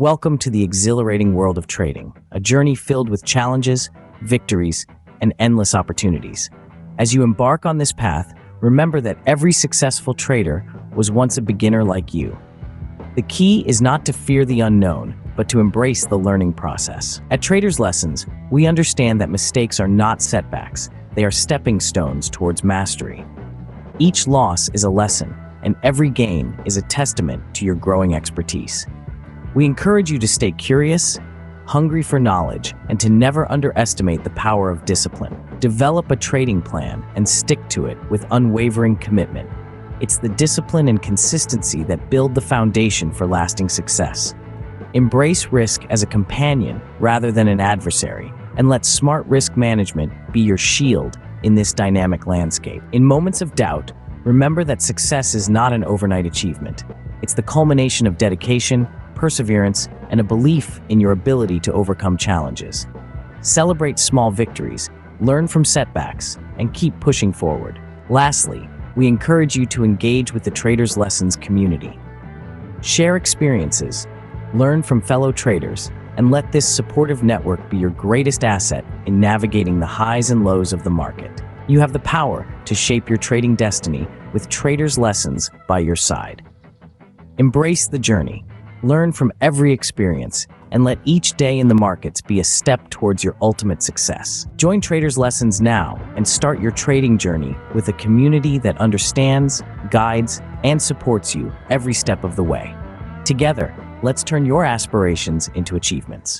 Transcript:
Welcome to the exhilarating world of trading, a journey filled with challenges, victories, and endless opportunities. As you embark on this path, remember that every successful trader was once a beginner like you. The key is not to fear the unknown, but to embrace the learning process. At Traders Lessons, we understand that mistakes are not setbacks, they are stepping stones towards mastery. Each loss is a lesson, and every gain is a testament to your growing expertise. We encourage you to stay curious, hungry for knowledge, and to never underestimate the power of discipline. Develop a trading plan and stick to it with unwavering commitment. It's the discipline and consistency that build the foundation for lasting success. Embrace risk as a companion rather than an adversary, and let smart risk management be your shield in this dynamic landscape. In moments of doubt, remember that success is not an overnight achievement. It's the culmination of dedication, perseverance, and a belief in your ability to overcome challenges. Celebrate small victories, learn from setbacks, and keep pushing forward. Lastly, we encourage you to engage with the Traders Lessons community. Share experiences, learn from fellow traders, and let this supportive network be your greatest asset in navigating the highs and lows of the market. You have the power to shape your trading destiny with Traders Lessons by your side. Embrace the journey. Learn from every experience, and let each day in the markets be a step towards your ultimate success. Join Traders Lessons now and start your trading journey with a community that understands, guides, and supports you every step of the way. Together, let's turn your aspirations into achievements.